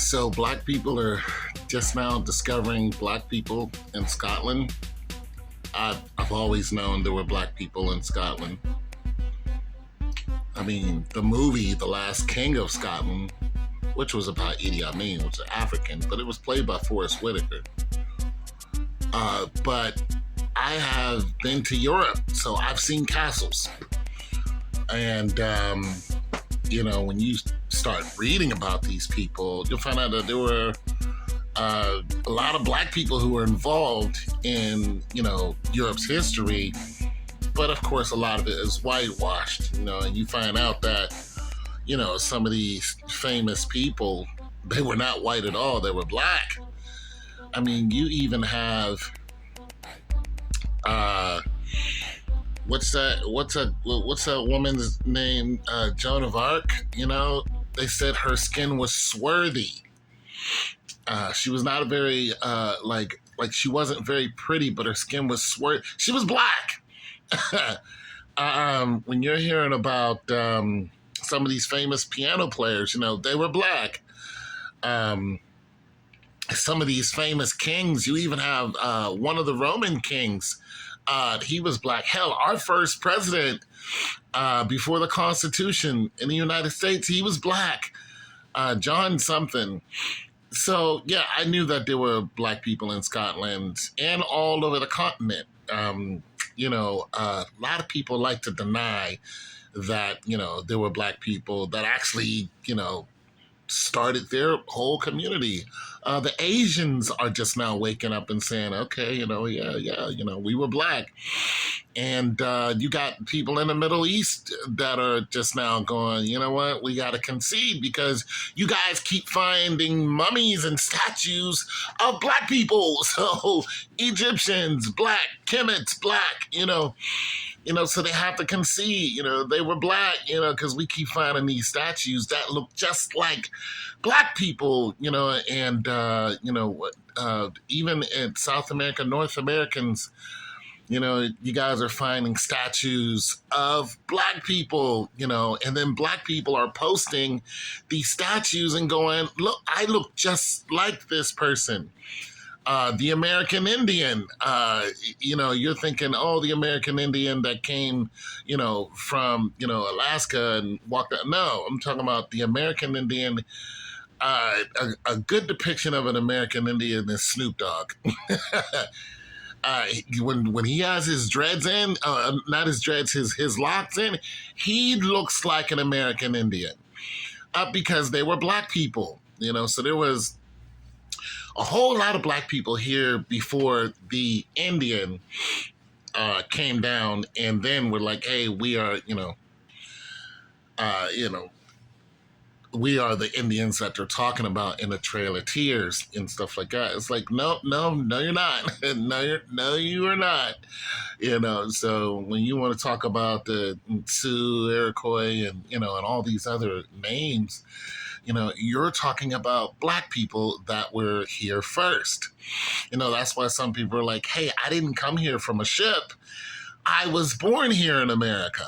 So black people are just now discovering black people in Scotland. I've always known there were black people in Scotland. I mean, the movie The Last King of Scotland, which was about Idi Amin, which was African, but it was played by Forrest Whitaker. But I have been to Europe, so I've seen castles. And, when you start reading about these people, you'll find out that there were a lot of black people who were involved in, Europe's history. But of course, a lot of it is whitewashed, and you find out that, some of these famous people, they were not white at all, they were black. I mean, you even have, what's that woman's name? Joan of Arc, they said her skin was swarthy. She was not a very, she wasn't very pretty, but her skin was swarthy. She was black. When you're hearing about some of these famous piano players, they were black. Some of these famous kings, you even have one of the Roman kings, he was black. Hell, our first president before the Constitution in the United States, he was black. John something. So, yeah, I knew that there were black people in Scotland and all over the continent. A lot of people like to deny that, there were black people that actually, started their whole community. The Asians are just now waking up and saying, okay, we were black. And you got people in the Middle East that are just now going, you know what, we got to concede because you guys keep finding mummies and statues of black people. So Egyptians, black, Kemets, black, so they have to concede, they were black, because we keep finding these statues that look just like black people, and, even in South America, North Americans, you guys are finding statues of black people, and then black people are posting these statues and going, look, I look just like this person. The American Indian, you're thinking, oh, the American Indian that came, from, Alaska and walked out. No, I'm talking about the American Indian. A good depiction of an American Indian is Snoop Dogg. When he has his dreads in, not his dreads, his locks in, he looks like an American Indian because they were black people, so there was a whole lot of black people here before the Indian came down, and then we're like, hey, we are, we are the Indians that they're talking about in the Trail of Tears and stuff like that. It's like, no, you're not. No, you are not. So when you want to talk about the Sioux, Iroquois, and all these other names, you're talking about black people that were here first. That's why some people are like, hey, I didn't come here from a ship. I was born here in America.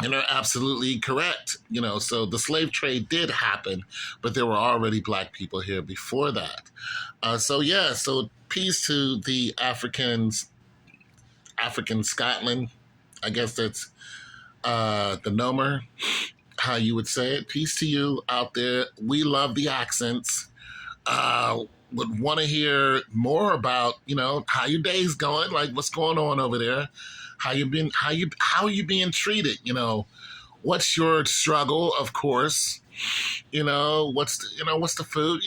And they're absolutely correct. So the slave trade did happen, but there were already black people here before that. So peace to the African Scotland. I guess that's the Nomer, how you would say it. Peace to you out there. We love the accents. Would want to hear more about, how your day's going, like what's going on over there. How you being treated? What's your struggle? Of course, what's the food?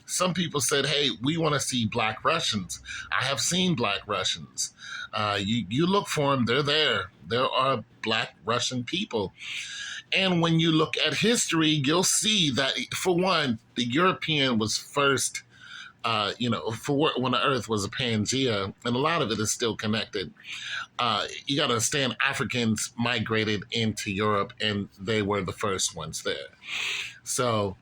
Some people said, hey, we want to see Black Russians. I have seen Black Russians. You look for them; they're there. There are Black Russian people. And when you look at history, you'll see that, for one, the European was first. For when the earth was a Pangea, and a lot of it is still connected. You got to understand, Africans migrated into Europe, and they were the first ones there. So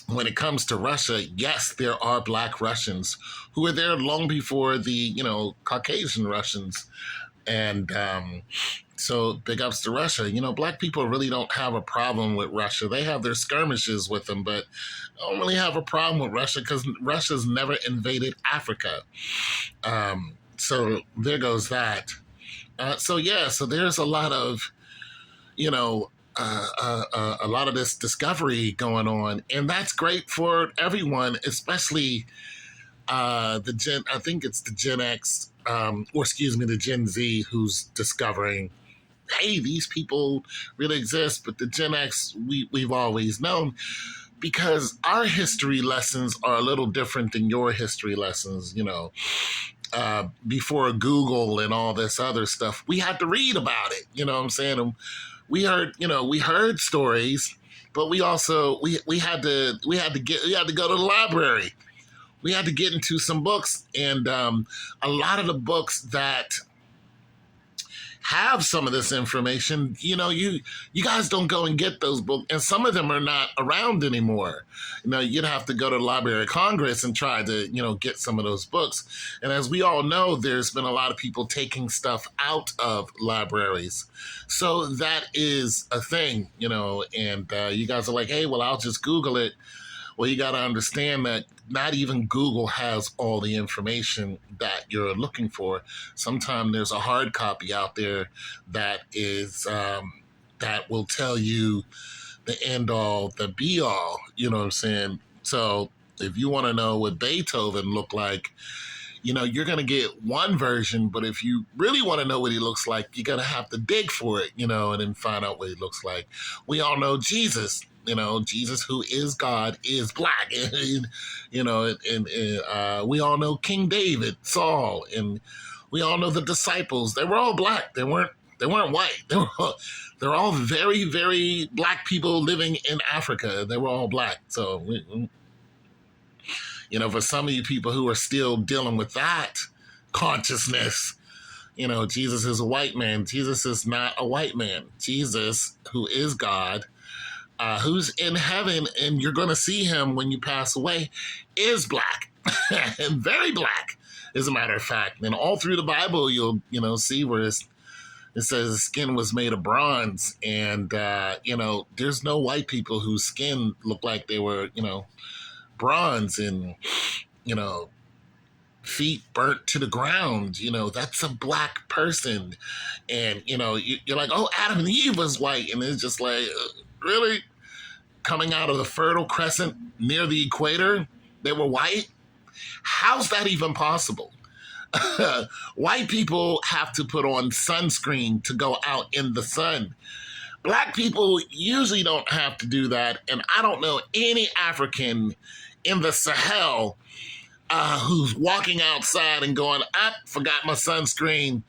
when it comes to Russia, yes, there are Black Russians who were there long before the, Caucasian Russians. And so big ups to Russia. Black people really don't have a problem with Russia. They have their skirmishes with them, but don't really have a problem with Russia because Russia's never invaded Africa. So there goes that. So there's a lot of, a lot of this discovery going on, and that's great for everyone, especially I think it's the Gen X, or excuse me, the Gen Z who's discovering, hey, these people really exist. But the Gen X, we've always known, because our history lessons are a little different than your history lessons. Before Google and all this other stuff, we had to read about it. You know what I'm saying? And we heard stories, but we also we had to go to the library. We had to get into some books, and a lot of the books that have some of this information, you guys don't go and get those books, and some of them are not around anymore. You'd have to go to the Library of Congress and try to get some of those books. And as we all know, there's been a lot of people taking stuff out of libraries, so that is a thing. And you guys are like, hey, well, I'll just Google it. Well, you got to understand that not even Google has all the information that you're looking for. Sometimes there's a hard copy out there that is that will tell you the end all, the be all. You know what I'm saying? So if you want to know what Beethoven looked like, you're going to get one version, but if you really want to know what he looks like, you're going to have to dig for it, and then find out what he looks like. We all know Jesus. Jesus, who is God, is black. And we all know King David, Saul, and we all know the disciples. They were all black. They weren't white. They're all very, very black people living in Africa. They were all black. So, for some of you people who are still dealing with that consciousness, Jesus is a white man. Jesus is not a white man. Jesus, who is God, who's in heaven, and you're going to see him when you pass away, is black and very black, as a matter of fact. And all through the Bible, you'll see where it says the skin was made of bronze, and there's no white people whose skin looked like they were bronze, and feet burnt to the ground. That's a black person. And you're like, oh, Adam and Eve was white, and it's just like, really? Coming out of the Fertile Crescent near the equator, they were white? How's that even possible? White people have to put on sunscreen to go out in the sun. Black people usually don't have to do that, and I don't know any African in the Sahel who's walking outside and going, forgot my sunscreen.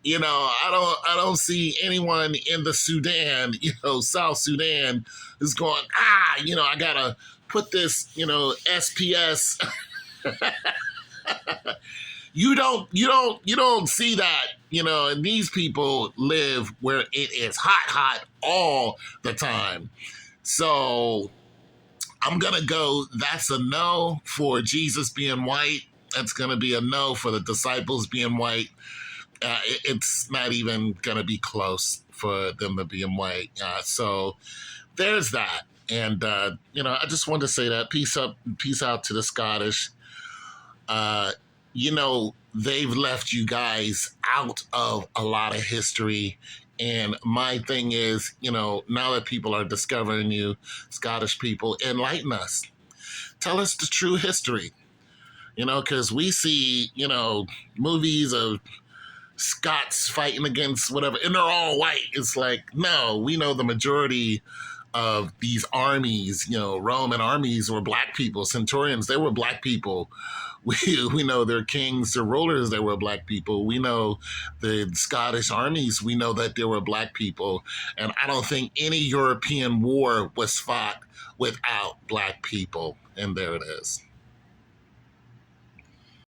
I don't see anyone in the Sudan, South Sudan, who's going, I gotta put this, SPS. You don't see that, and these people live where it is hot all the time. So I'm gonna go, that's a no for Jesus being white. That's gonna be a no for the disciples being white. It's not even going to be close for them to be in white. So there's that. And, I just wanted to say that. Peace out to the Scottish. They've left you guys out of a lot of history. And my thing is, now that people are discovering you, Scottish people, enlighten us. Tell us the true history. Because we see, movies of Scots fighting against whatever, and they're all white. It's like, no, we know the majority of these armies, Roman armies were black people. Centurions, they were black people. We know their kings, their rulers, they were black people. We know the Scottish armies, we know that they were black people. And I don't think any European war was fought without black people. And there it is.